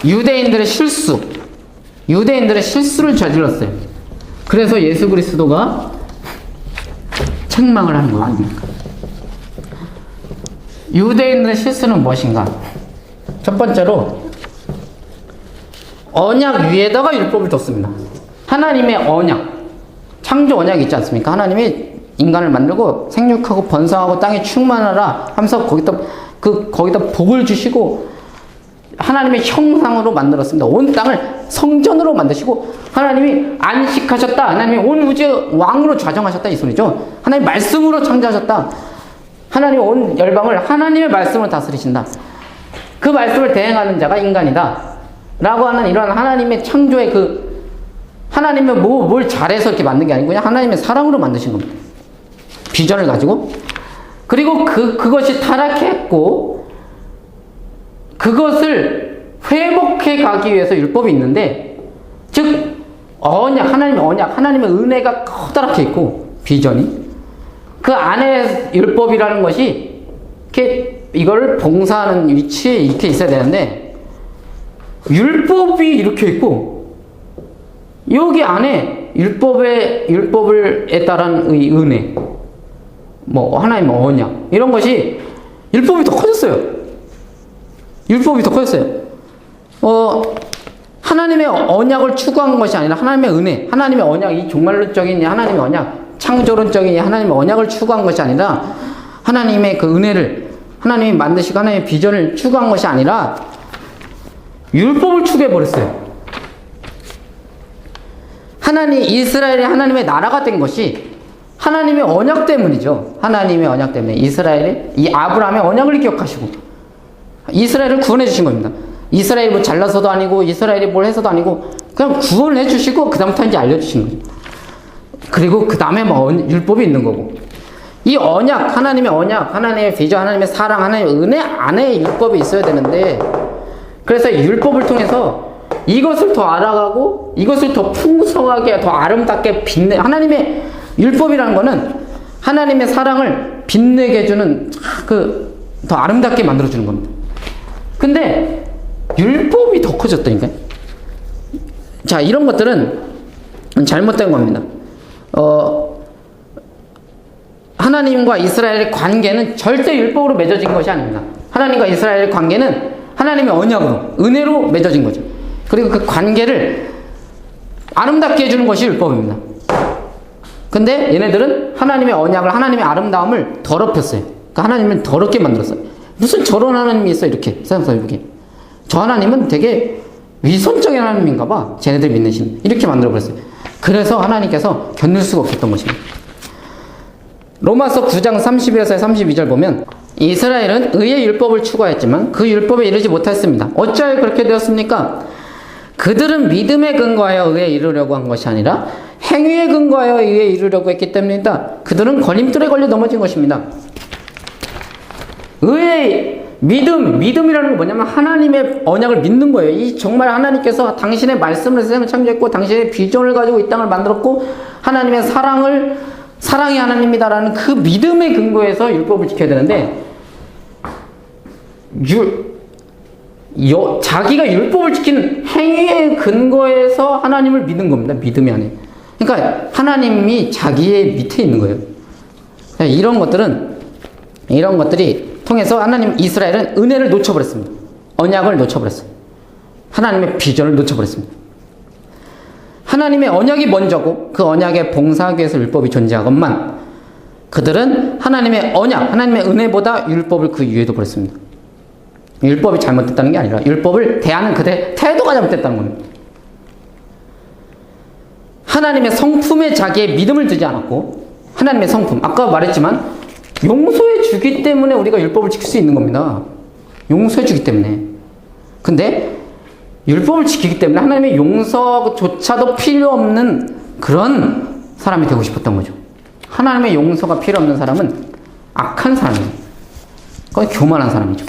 유대인들의 실수를 저질렀어요. 그래서 예수 그리스도가 책망을 하는 거 아닙니까? 유대인들의 실수는 무엇인가? 첫 번째로 언약 위에다가 율법을 뒀습니다. 하나님의 언약, 창조 언약이 있지 않습니까? 하나님이 인간을 만들고 생육하고 번성하고 땅에 충만하라 하면서 거기다 복을 주시고 하나님의 형상으로 만들었습니다. 온 땅을 성전으로 만드시고 하나님이 안식하셨다. 하나님이 온 우주의 왕으로 좌정하셨다. 이 소리죠. 하나님 말씀으로 창조하셨다. 하나님 온 열방을 하나님의 말씀으로 다스리신다. 그 말씀을 대행하는 자가 인간이다. 라고 하는 이런 하나님의 창조의 하나님의 뭘 잘해서 이렇게 만든 게 아니고 그냥 하나님의 사랑으로 만드신 겁니다. 비전을 가지고. 그리고 그것이 타락했고, 그것을 회복해 가기 위해서 율법이 있는데, 즉, 하나님의 은혜가 커다랗게 있고, 비전이. 그 안에 율법이라는 것이, 이거를 봉사하는 위치에 이렇게 있어야 되는데, 율법이 이렇게 있고, 여기 안에 율법에 따른 은혜, 하나님의 언약, 이런 것이 율법이 더 커졌어요. 하나님의 언약을 추구한 것이 아니라 하나님의 은혜, 하나님의 언약이 종말론적인 하나님의 언약, 창조론적인 하나님의 언약을 추구한 것이 아니라 하나님의 그 은혜를, 하나님이 만드시고 하나님의 비전을 추구한 것이 아니라 율법을 추구해버렸어요. 이스라엘이 하나님의 나라가 된 것이 하나님의 언약 때문이죠. 하나님의 언약 때문에 이 아브라함의 언약을 기억하시고 이스라엘을 구원해 주신 겁니다. 이스라엘이 뭐 잘나서도 아니고 이스라엘이 뭘 해서도 아니고 그냥 구원해 주시고 그 다음부터 이제 알려주신 거죠. 그리고 그 다음에 율법이 있는 거고, 이 언약, 하나님의 언약, 하나님의 비전, 하나님의 사랑, 하나님의 은혜 안에 율법이 있어야 되는데, 그래서 율법을 통해서 이것을 더 알아가고 이것을 더 풍성하게 더 아름답게 하나님의 율법이라는 거는 하나님의 사랑을 빛내게 해주는 더 아름답게 만들어주는 겁니다. 근데 율법이 더 커졌다니까요. 자, 이런 것들은 잘못된 겁니다. 하나님과 이스라엘의 관계는 절대 율법으로 맺어진 것이 아닙니다. 하나님과 이스라엘의 관계는 하나님의 언약으로, 은혜로 맺어진 거죠. 그리고 그 관계를 아름답게 해주는 것이 율법입니다. 근데 얘네들은 하나님의 언약을, 하나님의 아름다움을 더럽혔어요. 그러니까 하나님을 더럽게 만들었어요. 무슨 저런 하나님이 있어, 이렇게 세상에서 이렇게. 저 하나님은 되게 위선적인 하나님인가 봐, 쟤네들 믿는 신. 이렇게 만들어버렸어요. 그래서 하나님께서 견딜 수가 없었던 것입니다. 로마서 9장 31에서 32절 보면, 이스라엘은 의의 율법을 추구하였지만 그 율법에 이르지 못했습니다. 어찌하여 그렇게 되었습니까? 그들은 믿음에 근거하여 의에 이르려고 한 것이 아니라 행위에 근거하여 의에 이르려고 했기 때문이다. 그들은 걸림돌에 걸려 넘어진 것입니다. 믿음이라는 건 뭐냐면 하나님의 언약을 믿는 거예요. 정말 하나님께서 당신의 말씀을 세상을 창조했고 당신의 비전을 가지고 이 땅을 만들었고 하나님의 사랑이 하나님이다라는 그 믿음의 근거에서 율법을 지켜야 되는데, 자기가 율법을 지키는 행위의 근거에서 하나님을 믿는 겁니다. 믿음이 아니에요. 그러니까 하나님이 자기의 밑에 있는 거예요. 이런 것들이 통해서 이스라엘은 은혜를 놓쳐버렸습니다. 언약을 놓쳐버렸어요. 하나님의 비전을 놓쳐버렸습니다. 하나님의 언약이 먼저고 그 언약에 봉사하기 위해서 율법이 존재하건만 그들은 하나님의 언약, 하나님의 은혜보다 율법을 그 위에 둬버렸습니다. 율법이 잘못됐다는 게 아니라 율법을 대하는 그들의 태도가 잘못됐다는 겁니다. 하나님의 성품에 자기의 믿음을 두지 않았고, 하나님의 성품, 아까 말했지만 용서해 주기 때문에 우리가 율법을 지킬 수 있는 겁니다. 용서해 주기 때문에. 근데 율법을 지키기 때문에 하나님의 용서조차도 필요 없는 그런 사람이 되고 싶었던 거죠. 하나님의 용서가 필요 없는 사람은 악한 사람이에요. 거의 교만한 사람이죠.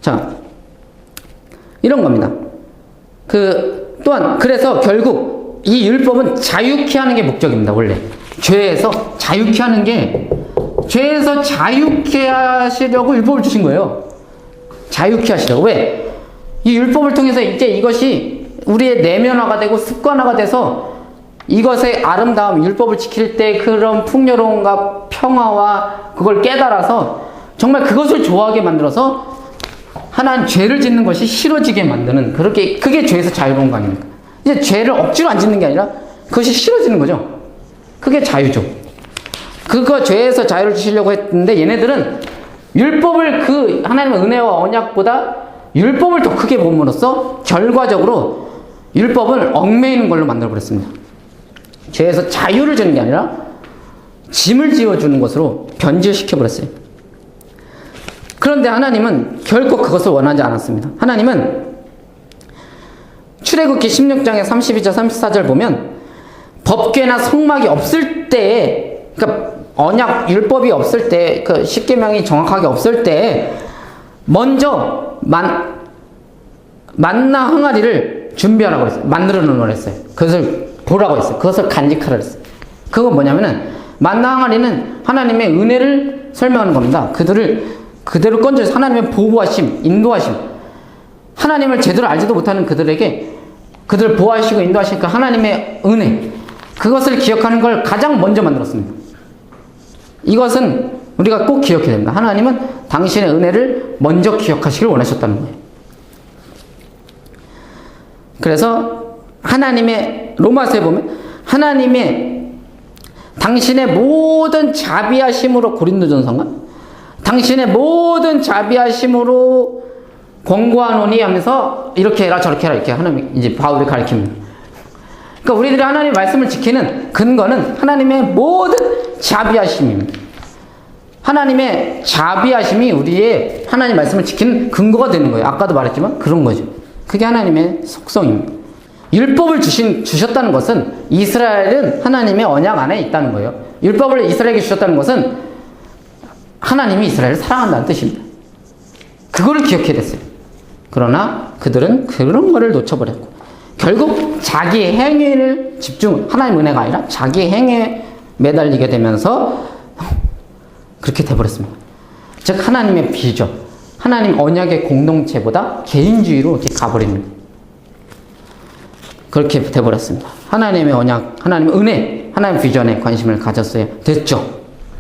자, 이런 겁니다. 또한 그래서 결국 이 율법은 자유케 하는 게 목적입니다. 원래 죄에서 자유케 하시려고 율법을 주신 거예요. 자유케 하시려고. 왜? 이 율법을 통해서 이제 이것이 우리의 내면화가 되고 습관화가 돼서 이것의 아름다움, 율법을 지킬 때 그런 풍요로움과 평화와 그걸 깨달아서 정말 그것을 좋아하게 만들어서 하나님 죄를 짓는 것이 싫어지게 만드는 그게 죄에서 자유로운 거 아닙니까? 이제 죄를 억지로 안 짓는 게 아니라 그것이 싫어지는 거죠. 그게 자유죠. 그거 죄에서 자유를 주시려고 했는데 얘네들은 율법을 그 하나님의 은혜와 언약보다 율법을 더 크게 봄으로써 결과적으로 율법을 얽매이는 걸로 만들어버렸습니다. 죄에서 자유를 주는 게 아니라 짐을 지어주는 것으로 변질시켜버렸어요. 그런데 하나님은 결코 그것을 원하지 않았습니다. 하나님은 출애굽기 16장의 32절 34절 보면 법궤나 성막이 없을 때에, 그러니까 언약 율법이 없을 때, 그 십계명이 정확하게 없을 때에 먼저 만나 항아리를 준비하라고 했어요. 만들어 놓으라고 했어요. 그것을 보라고 했어요. 그것을 간직하라고 했어요. 그건 뭐냐면은 만나 항아리는 하나님의 은혜를 설명하는 겁니다. 그들을 그대로 건져서 하나님의 보호하심, 인도하심, 하나님을 제대로 알지도 못하는 그들에게 그들을 보호하시고 인도하시니까 하나님의 은혜, 그것을 기억하는 걸 가장 먼저 만들었습니다. 이것은 우리가 꼭 기억해야 됩니다. 하나님은 당신의 은혜를 먼저 기억하시길 원하셨다는 거예요. 그래서 하나님의 로마서에 보면 하나님의 당신의 모든 자비하심으로 고린도전서인가? 당신의 모든 자비하심으로 권고하노니 하면서 이렇게 해라 저렇게 해라 이렇게 하나님 이제 바울이 가르칩니다. 그러니까 우리들이 하나님의 말씀을 지키는 근거는 하나님의 모든 자비하심입니다. 하나님의 자비하심이 우리의 하나님 말씀을 지키는 근거가 되는 거예요. 아까도 말했지만 그런 거죠. 그게 하나님의 속성입니다. 율법을 주셨다는 것은 이스라엘은 하나님의 언약 안에 있다는 거예요. 율법을 이스라엘에게 주셨다는 것은 하나님이 이스라엘을 사랑한다는 뜻입니다. 그거를 기억해야 됐어요. 그러나 그들은 그런 거를 놓쳐버렸고 결국 자기의 행위를 하나님 은혜가 아니라 자기의 행위에 매달리게 되면서 그렇게 돼버렸습니다. 즉 하나님의 비전, 하나님 언약의 공동체보다 개인주의로 이렇게 가버립니다. 그렇게 돼버렸습니다. 하나님의 언약, 하나님의 은혜, 하나님의 비전에 관심을 가졌어야 됐죠.